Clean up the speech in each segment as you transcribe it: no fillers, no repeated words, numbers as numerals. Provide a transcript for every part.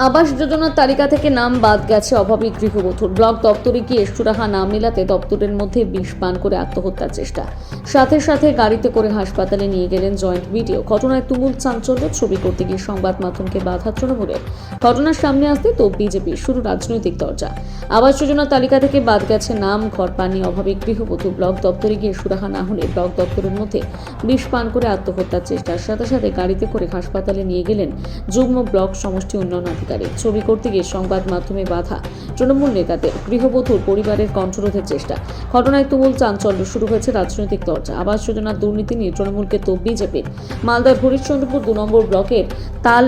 আবাস যোজনার তালিকা থেকে নাম বাদ গেছে অভাবী গৃহবধূর। ব্লক দপ্তরে গিয়ে সুরাহা না মেলাতে দপ্তরের মধ্যে বিষ পান করে আত্মহত্যার চেষ্টা। সাথে সাথে গাড়িতে করে হাসপাতালে নিয়ে গেলেন জয়েন্ট ভিডিও। ঘটনায় তুমুল চাঞ্চল্য। ছবি করতে গিয়ে সংবাদ মাধ্যমকে বাধা তৃণমূলের। ঘটনার সামনে আসতে তো বিজেপির শুরু রাজনৈতিক দরজা। আবাস যোজনার তালিকা থেকে বাদ গেছে নাম, ঘর পাননি অভাবী গৃহবধূ। ব্লক দপ্তরে গিয়ে সুরাহা না হলে ব্লক দপ্তরের মধ্যে বিষ পান করে আত্মহত্যার চেষ্টার সাথে সাথে গাড়িতে করে হাসপাতালে নিয়ে গেলেন যুগ্ম ব্লক সমষ্টি উন্নয়ন আধিকারিক। ছবি করতে গিয়ে সংবাদ মাধ্যমে বাধা তৃণমূল নেতাদের। গৃহবধূর পরিবারের কণ্ঠরোধের চেষ্টা। ঘটনায় তুমুল চাঞ্চল্য। শুরু হয়েছে রাজনৈতিক দরজা। আবাস যোজনার দুর্নীতি নিয়ে তৃণমূলকে তো বিজেপির। মালদার হরিশ্চন্দ্রপুর 2 নম্বর ব্লকের তাল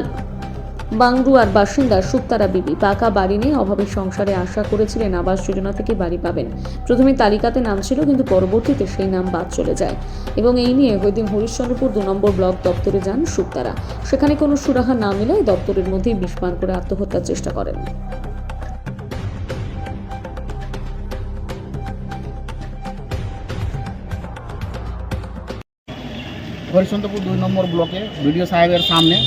বাংরুয়ার বাসিন্দা সুক্তারা বিবি পাকা বাড়ি নিয়ে অভাবী সংসারে আশা করেছিলেন আবাস যোজনা থেকে বাড়ি পাবেন। প্রথমে তালিকাতে নাম ছিল, কিন্তু পরবর্তীতে সেই নাম বাদ চলে যায় এবং এই নিয়ে ওই দিন হরিশ্চন্দ্রপুর 2 নম্বর ব্লক দপ্তরে যান সুক্তারা। সেখানে কোনো সুরাহা না মেলায় দপ্তরের মধ্যেই বিষ পান করে আত্মহত্যার চেষ্টা করেন। হরিশ্চন্দ্রপুর 2 নম্বর ব্লকে বিডিও সাহেবের সামনে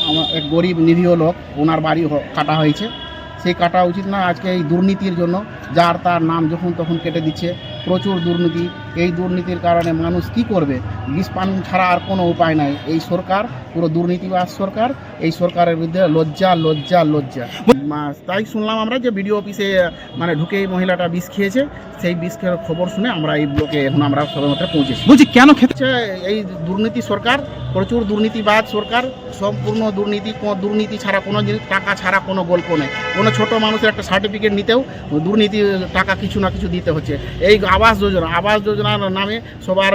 আমার এক গরিব নিরীহ লোক, ওনার বাড়ি কাটা হয়েছে। সেই কাটা উচিত না। আজকে এই দুর্নীতির জন্য যার তার নাম যখন তখন কেটে দিচ্ছে। প্রচুর দুর্নীতি। এই দুর্নীতির কারণে মানুষ কি করবে? বিষ পান ছাড়া আর কোনো উপায় নাই। এই সরকার পুরো দুর্নীতিবাজ সরকার। এই সরকারের বিরুদ্ধে লজ্জা লজ্জা লজ্জা। তাই শুনলাম আমরা যে বিডিও অফিসে মানে ঢুকে এই মহিলাটা বিষ খেয়েছে। সেই বিষ খেয়ে খবর শুনে আমরা এই ব্লকে এখন আমরা সবাই মাত্র পৌঁছেছি। বলছি কেন খেতে? এই দুর্নীতি সরকার, প্রচুর দুর্নীতিবাজ সরকার, সম্পূর্ণ দুর্নীতি। দুর্নীতি ছাড়া কোনো জিনিস, টাকা ছাড়া কোনো গল্প নেই। কোনো ছোট মানুষের একটা সার্টিফিকেট নিতেও দুর্নীতি, টাকা কিছু না কিছু দিতে হচ্ছে। এই আবাস যোজনার নামে সবার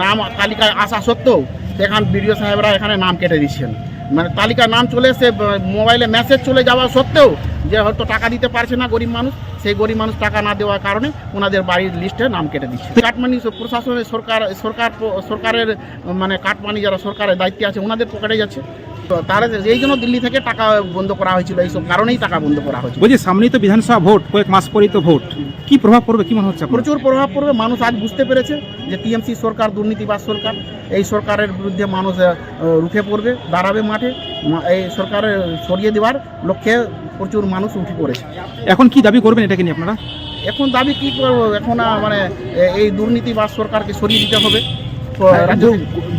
নাম তালিকায় আসা সত্ত্বেও এখন বিডিও সাহেবরা এখানে নাম কেটে দিচ্ছেন। মানে তালিকায় নাম চলে এসে মোবাইলে মেসেজ চলে যাওয়া সত্ত্বেও যে হয়তো টাকা দিতে পারছে না গরিব মানুষ, সেই গরিব মানুষ টাকা না দেওয়ার কারণে ওনাদের বাড়ির লিস্টে নাম কেটে দিচ্ছে। কাটমানি প্রশাসনের সরকারের মানে কাটমানি যারা সরকারের দায়িত্বে আছে ওনাদের পকেটে যাচ্ছে। তো তারা এই জন্য দিল্লি থেকে টাকা বন্ধ করা হয়েছিল। এইসব কারণেই টাকা বন্ধ করা হয়েছিল। বলছি সামনেই তো বিধানসভা ভোট, কয়েক মাস পরেই তো ভোট, কি প্রভাব পড়বে কি মনে হচ্ছে? প্রচুর প্রভাব পড়বে। মানুষ আজ বুঝতে পেরেছে যে টিএমসি সরকার দুর্নীতিবাজ সরকার। এই সরকারের বিরুদ্ধে মানুষ রুখে পড়বে, দাঁড়াবে মাঠে। এই সরকারের সরিয়ে দেওয়ার লক্ষ্যে প্রচুর মানুষ উঠে পড়েছে। এখন কি দাবি করবেন এটাকে নিয়ে আপনারা? এখন দাবি কি করবো? এখন মানে এই দুর্নীতিবাজ সরকারকে সরিয়ে দিতে হবে।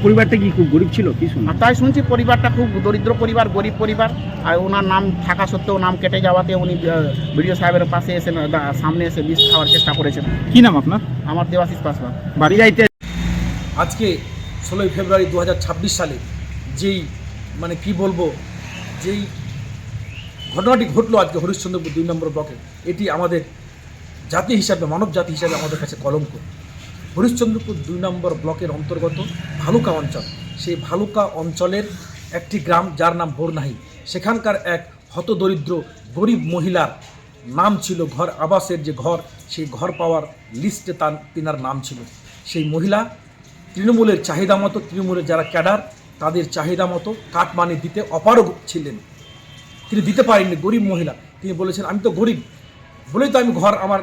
পরিবারটা কি খুব গরিব ছিল কি শুনুন? তাই শুনছি পরিবারটা খুব দরিদ্র পরিবার, গরিব পরিবার। আর ওনার নাম থাকা সত্ত্বেও নাম কেটে যাওয়াতে উনি বিডিও সাহেবের পাশে এসে সামনে এসে বিষ খাওয়ার চেষ্টা করেছেন। কি নাম আপনার? আমার দেবাশিস পাসওয়ান। বাড়ি যাইতে আজকে 16 ফেব্রুয়ারি 2026 সালে যেই মানে কি বলবো, যেই ঘটনাটি ঘটলো আজকে হরিশ্চন্দ্রপুর 2 নম্বর ব্লকে, এটি আমাদের জাতি হিসাবে, মানব জাতি হিসাবে আমাদের কাছে কলঙ্ক। হরিশ্চন্দ্রপুর 2 নম্বর ব্লকের অন্তর্গত ভালুকা অঞ্চল, সেই ভালুকা অঞ্চলের একটি গ্রাম যার নাম বোরনাহি। সেখানকার এক হতদরিদ্র গরিব মহিলার নাম ছিল ঘর আবাসের যে ঘর, সেই ঘর পাওয়ার লিস্টে তিনার নাম ছিল। সেই মহিলা তৃণমূলের চাহিদা মতো, তৃণমূলের যারা ক্যাডার তাদের চাহিদা মতো কাটমানি দিতে অপারগ ছিলেন। তিনি দিতে পারেননি। গরিব মহিলা, তিনি বলেছেন আমি তো গরিব বলেই তো আমি আমার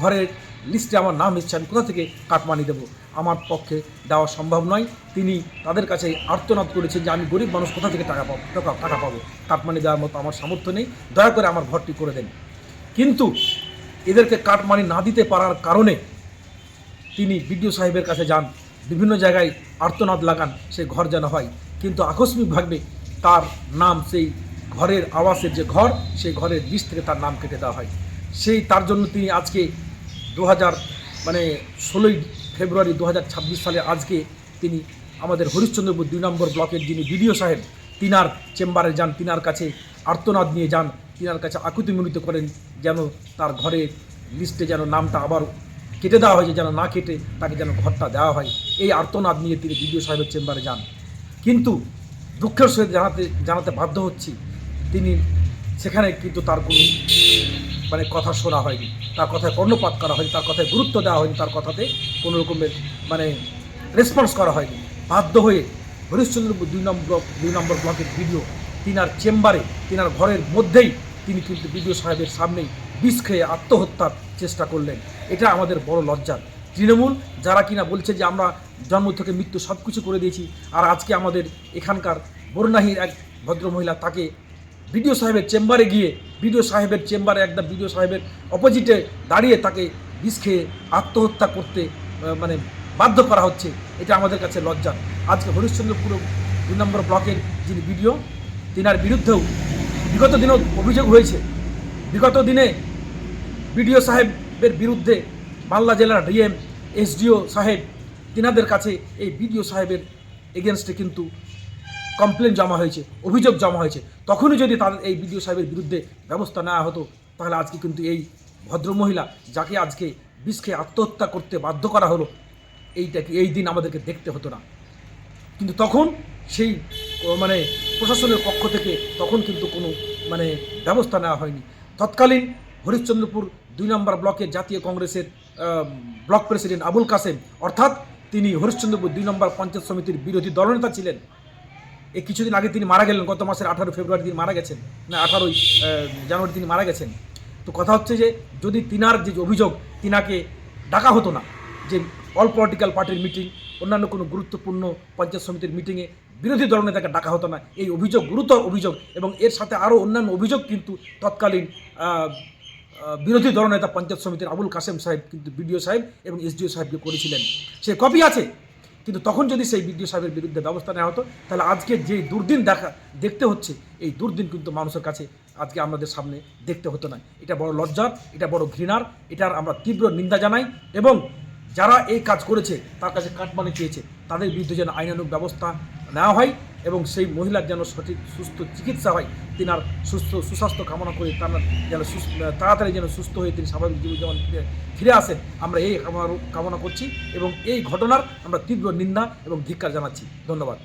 ঘরের লিস্টে আমার নাম এসেছে, আমি কোথা থেকে কাটমানি দেবো? আমার পক্ষে দেওয়া সম্ভব নয়। তিনি তাদের কাছে আর্তনাদ করেছেন যে আমি গরিব মানুষ, কোথা থেকে টাকা পাবো? কাটমানি দেওয়ার মতো আমার সামর্থ্য নেই, দয়া করে আমার ঘরটি করে দেন। কিন্তু এদেরকে কাটমানি না দিতে পারার কারণে তিনি বিডিও সাহেবের কাছে যান, বিভিন্ন জায়গায় আর্তনাদ লাগান সে ঘর যেন হয়। কিন্তু আকস্মিকভাবে তার নাম, সেই ঘরের আবাসের যে ঘর, সেই ঘরের লিস্ট থেকে তার নাম কেটে দেওয়া হয়। তার জন্য তিনি আজকে 16 ফেব্রুয়ারি 2026 সালে আজকে তিনি আমাদের হরিশ্চন্দ্রপুর 2 নম্বর ব্লকের যিনি বিডিও সাহেব, তিনার চেম্বারে যান, তিনার কাছে আর্তনাদ নিয়ে যান, তিনার কাছে আকুতি মিনতি করেন যেন তার ঘরের লিস্টে যেন নামটা আবার কেটে দেওয়া হয়েছে, যেন না কেটে তাকে যেন ঘরটা দেওয়া হয়। এই আর্তনাদ নিয়ে তিনি বিডিও সাহেবের চেম্বারে যান। কিন্তু দুঃখের সহিত জানাতে বাধ্য হচ্ছি, তিনি সেখানে কিন্তু তার কোনো কথা শোনা হয়নি, তার কথায় কর্ণপাত করা হয়নি, তার কথায় গুরুত্ব দেওয়া হয়নি, তার কথাতে কোনো রকমের রেসপন্স করা হয়নি। বাধ্য হয়ে হরিশ্চন্দ্রপুর 2 নম্বর ব্লকের বিডিও তিনার চেম্বারে, তিনার ঘরের মধ্যেই তিনি কিন্তু বিডিও সাহেবের সামনেই বিষ খেয়ে আত্মহত্যার চেষ্টা করলেন। এটা আমাদের বড় লজ্জার। তৃণমূল যারা কিনা বলছে যে আমরা জন্ম থেকে মৃত্যু সব কিছু করে দিয়েছি, আর আজকে আমাদের এখানকার বোরনাহির এক ভদ্রমহিলা তাকে বিডিও সাহেবের চেম্বারে গিয়ে বিডিও সাহেবের চেম্বারে একদম বিডিও সাহেবের অপোজিটে দাঁড়িয়ে তাকে বিষ খেয়ে আত্মহত্যা করতে মানে বাধ্য করা হচ্ছে, এটা আমাদের কাছে লজ্জা। আজকে হরিশ্চন্দ্রপুর 2 নম্বর ব্লকের যিনি বিডিও, তিনার বিরুদ্ধেও বিগত দিনেও অভিযোগ হয়েছে। বিগত দিনে বিডিও সাহেবের বিরুদ্ধে মালদা জেলার ডিএম, এসডিও সাহেব, তিনাদের কাছে এই বিডিও সাহেবের এগেনস্টে কিন্তু কমপ্লেন জমা হয়েছে, অভিযোগ জমা হয়েছে। তখনই যদি তাদের এই বিডিও সাহেবের বিরুদ্ধে ব্যবস্থা নেওয়া হতো, তাহলে আজকে কিন্তু এই ভদ্রমহিলা যাকে আজকে বিষ খেয়ে আত্মহত্যা করতে বাধ্য করা হলো, এই দিন আমাদেরকে দেখতে হতো না। কিন্তু তখন সেই মানে প্রশাসনের পক্ষ থেকে তখন কিন্তু কোনো মানে ব্যবস্থা নেওয়া হয়নি। তৎকালীন হরিশ্চন্দ্রপুর 2 নম্বর ব্লকের জাতীয় কংগ্রেসের ব্লক প্রেসিডেন্ট আবুল কাসেম, অর্থাৎ তিনি হরিশ্চন্দ্রপুর 2 নম্বর পঞ্চায়েত সমিতির বিরোধী দলনেতা ছিলেন। এই কিছুদিন আগে তিনি মারা গেলেন, গত মাসের 18 ফেব্রুয়ারি তিনি মারা গেছেন, না 18 জানুয়ারি তিনি মারা গেছেন। তো কথা হচ্ছে যে যদি তিনার যে অভিযোগ, তিনাকে ডাকা হতো না, যে অল পলিটিক্যাল পার্টির মিটিং, অন্যান্য কোনো গুরুত্বপূর্ণ পঞ্চায়েত সমিতির মিটিংয়ে বিরোধী দলনেতাকে ডাকা হতো না, এই অভিযোগ গুরুতর অভিযোগ। এবং এর সাথে আরও অন্যান্য অভিযোগ কিন্তু তৎকালীন বিরোধী দলনেতা পঞ্চায়েত সমিতির আবুল কাসেম সাহেব কিন্তু বিডিও সাহেব এবং এসডিও সাহেবকে করেছিলেন, সে কপি আছে। কিন্তু তখন যদি সেই বিডিও সাহেবের বিরুদ্ধে ব্যবস্থা নেওয়া হতো, তাহলে আজকে যে দুর্দিন দেখতে হচ্ছে, এই দুর্দিন কিন্তু মানুষের কাছে আজকে আমাদের সামনে দেখতে হতো না। এটা বড় লজ্জার, এটা বড় ঘৃণার, এটার আমরা তীব্র নিন্দা জানাই। এবং যারা এই কাজ করেছে তার কাছে কাটমানি চেয়েছে, তাদের বিরুদ্ধে যেন আইনানুগ ব্যবস্থা নেওয়া হয় এবং সেই মহিলার যেন সঠিক সুস্থ চিকিৎসা হয়। তিনার সুস্বাস্থ্য কামনা করে তার যেন তাড়াতাড়ি যেন সুস্থ হয়ে তিনি স্বাভাবিক জীবন যেমন ফিরে আসেন, আমরা এই কামনা করছি এবং এই ঘটনার আমরা তীব্র নিন্দা এবং ধিক্কার জানাচ্ছি। ধন্যবাদ।